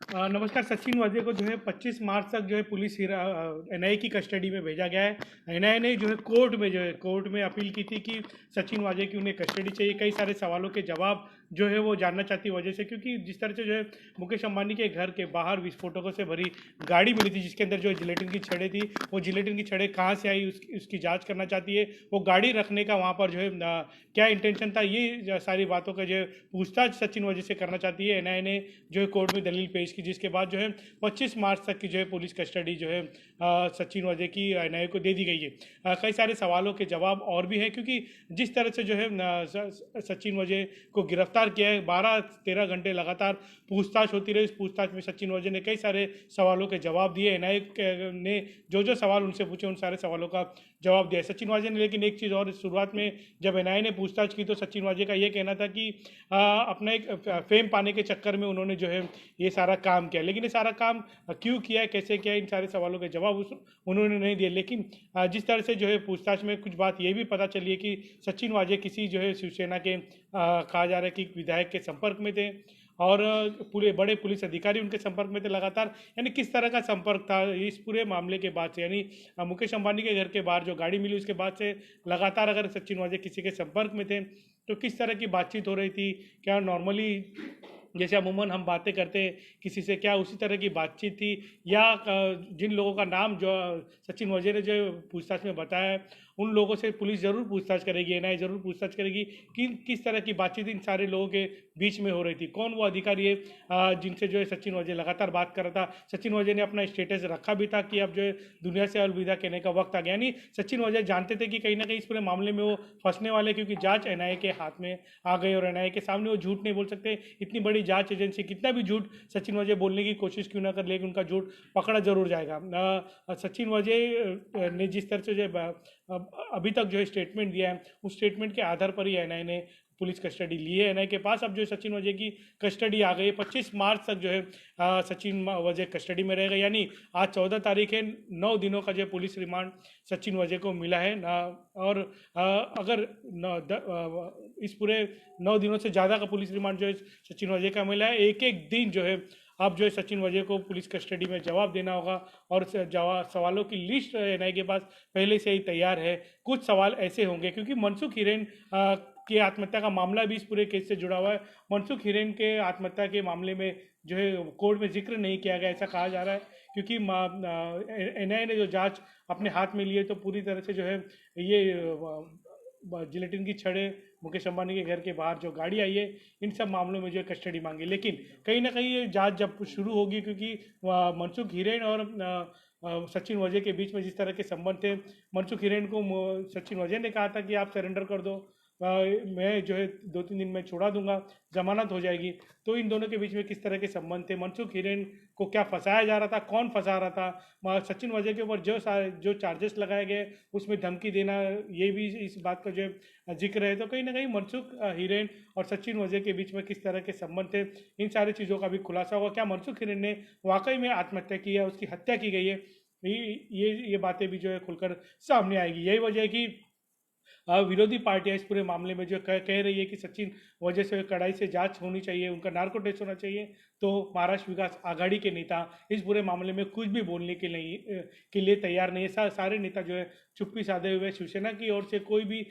नमस्कार। सचिन वाजे को जो है 25 मार्च तक जो है पुलिस एनआईए की कस्टडी में भेजा गया है। एनआईए ने जो है कोर्ट में अपील की थी कि सचिन वाजे की उन्हें कस्टडी चाहिए। कई सारे सवालों के जवाब जो है वो जानना चाहती वजह से, क्योंकि जिस तरह से जो है मुकेश अंबानी के घर के बाहर विस्फोटकों से भरी गाड़ी मिली थी जिसके अंदर जो जिलेटिन की छड़ें थी, वो जिलेटिन की छड़ें कहाँ से आई उसकी जाँच करना चाहती है। वो गाड़ी रखने का वहाँ पर जो है क्या इंटेंशन था, ये सारी बातों का जो है पूछताछ सचिन वाजे से करना चाहती है। एनआईए ने जो है कोर्ट में दलील पेश की, जिसके बाद जो है 25 मार्च तक की जो है पुलिस कस्टडी जो है सचिन वाजे की एनआईए को दे दी गई है। कई सारे सवालों के जवाब और भी हैं, क्योंकि जिस तरह से जो है सचिन वाजे को गिरफ्तार किया है, 12-13 घंटे लगातार पूछताछ होती रही। इस पूछताछ में सचिन वाजे ने कई सारे सवालों के जवाब दिए। एनआईए ने जो सवाल उनसे पूछे उन सारे सवालों का जवाब दिया सचिन वाजे ने। लेकिन एक चीज़ और, शुरुआत में जब एनआईए ने पूछताछ की तो सचिन वाजे का ये कहना था कि अपना एक फेम पाने के चक्कर में उन्होंने जो है ये सारा काम किया। लेकिन ये सारा काम क्यों किया है, कैसे किया है, इन सारे सवालों के जवाब उन्होंने नहीं दिए। लेकिन जिस तरह से जो है पूछताछ में कुछ बात ये भी पता चली है कि सचिन वाजे किसी जो है शिवसेना के कहा जा रहा है कि विधायक के संपर्क में थे और पूरे बड़े पुलिस अधिकारी उनके संपर्क में थे लगातार। यानी किस तरह का संपर्क था इस पूरे मामले के बाद से, यानी मुकेश अंबानी के घर के बाहर जो गाड़ी मिली उसके बाद से लगातार अगर सचिन वाजे किसी के संपर्क में थे तो किस तरह की बातचीत हो रही थी, क्या नॉर्मली जैसे अमूमन हम बातें करते हैं किसी से, क्या उसी तरह की बातचीत थी, या जिन लोगों का नाम जो सचिन वाजे ने जो पूछताछ में बताया है उन लोगों से पुलिस ज़रूर पूछताछ करेगी, एनआईए ज़रूर पूछताछ करेगी कि किस तरह की बातचीत इन सारे लोगों के बीच में हो रही थी। कौन वो अधिकारी है जिनसे जो है सचिन वाजे लगातार बात कर रहा था। सचिन वाजे ने अपना स्टेटस रखा भी था कि अब जो है दुनिया से अलविदा कहने का वक्त आ गया। यानी सचिन वाजे जानते थे कि कहीं ना कहीं इस पूरे मामले में वो फंसने वाले, क्योंकि जाँच एनआईए के हाथ में आ गई और एनआईए के सामने वो झूठ नहीं बोल सकते। इतनी बड़ी जांच एजेंसी कितना भी झूठ सचिन वाजे बोलने की कोशिश क्यों ना कर, लेकिन उनका झूठ पकड़ा जरूर जाएगा। सचिन वाजे ने जिस तरह से जो अभी तक जो है स्टेटमेंट दिया है उस स्टेटमेंट के आधार पर ही एनआईए ने पुलिस कस्टडी ली है एनआईए के पास। अब जो सचिन वाजे की कस्टडी आ गई है, 25 मार्च तक जो है सचिन वाजे कस्टडी में रहेगा। यानी आज 14 तारीख है, 9 दिनों का जो है पुलिस रिमांड सचिन वाजे को मिला है और अगर इस पूरे 9 दिनों से ज़्यादा का पुलिस रिमांड जो है सचिन वाजे का मिला है। एक एक दिन जो है अब जो है सचिन वाजे को पुलिस कस्टडी में जवाब देना होगा और सवालों की लिस्ट एनआईए के पास पहले से ही तैयार है। कुछ सवाल ऐसे होंगे, क्योंकि मनसुख हिरेन की आत्महत्या का मामला भी इस पूरे केस से जुड़ा हुआ है। मनसुख हिरेन के आत्महत्या के मामले में जो है कोर्ट में जिक्र नहीं किया गया, ऐसा कहा जा रहा है, क्योंकि एनआईए ने जो जांच अपने हाथ में ली है तो पूरी तरह से जो है ये जिलेटिन की छड़ें, मुकेश अंबानी के घर के बाहर जो गाड़ी आई है, इन सब मामलों में जो है कस्टडी मांगी। लेकिन कहीं ना कहीं ये जांच जब शुरू होगी, क्योंकि मनसुख हिरेन और सचिन वाजे के बीच में जिस तरह के संबंध थे, मनसुख हिरेन को सचिन वाजे ने कहा था कि आप सरेंडर कर दो, मैं जो है 2-3 दिन में छोड़ा दूंगा, जमानत हो जाएगी। तो इन दोनों के बीच में किस तरह के संबंध थे, मनसुख हिरेन को क्या फंसाया जा रहा था, कौन फंसा रहा था, सचिन वाजे के ऊपर जो चार्जेस लगाए गए उसमें धमकी देना, ये भी इस बात का जो है जिक्र है। तो कहीं ना कहीं मनसुख हिरेन और सचिन वाजे के बीच में किस तरह के संबंध थे, इन सारी चीज़ों का भी खुलासा होगा। क्या मनसुख हिरेन ने वाकई में आत्महत्या की है, उसकी हत्या की गई है, ये बातें भी जो है खुलकर सामने आएगी। यही वजह है कि विरोधी पार्टियां इस पूरे मामले में जो कह रही है कि सचिन वजह से कड़ाई से जांच होनी चाहिए, उनका नार्को टेस्ट होना चाहिए। तो महाराष्ट्र विकास आघाड़ी के नेता इस पूरे मामले में कुछ भी बोलने के लिए तैयार नहीं है। सारे नेता जो है चुप्पी साधे हुए। शिवसेना की ओर से कोई भी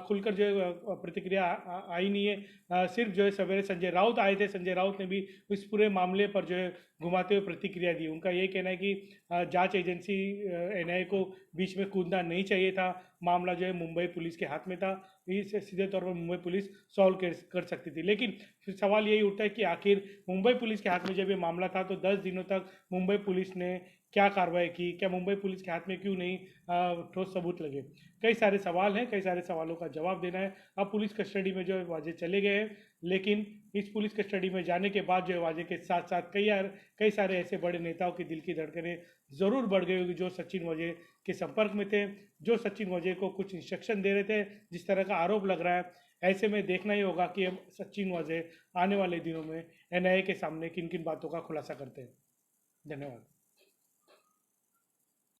खुलकर जो है प्रतिक्रिया आई नहीं है। सिर्फ जो है सवेरे संजय राउत आए थे, संजय राउत ने भी इस पूरे मामले पर जो है घुमाते हुए प्रतिक्रिया दी। उनका ये कहना है कि जांच एजेंसी एनआईए को बीच में कूदना नहीं चाहिए था, मामला जो है मुंबई पुलिस के हाथ में था, इसे सीधे तौर पर मुंबई पुलिस सॉल्व कर सकती थी। लेकिन फिर सवाल यही उठता है कि आखिर मुंबई पुलिस के हाथ में जब ये मामला था तो 10 दिनों तक मुंबई पुलिस ने क्या कार्रवाई की, क्या मुंबई पुलिस के हाथ में क्यों नहीं ठोस सबूत लगे। कई सारे सवाल हैं, कई सारे सवालों का जवाब देना है। अब पुलिस कस्टडी में जो है वाजे चले गए हैं, लेकिन इस पुलिस कस्टडी में जाने के बाद जो है वाजे के साथ साथ कई सारे ऐसे बड़े नेताओं की दिल की धड़कनें ज़रूर बढ़ गई होगी जो सचिन वाजे के संपर्क में थे, जो सचिन वाजे को कुछ इंस्ट्रक्शन दे रहे थे, जिस तरह का आरोप लग रहा है। ऐसे में देखना ही होगा कि अब सचिन वाजे आने वाले दिनों में एनआईए के सामने किन किन बातों का खुलासा करते हैं। धन्यवाद।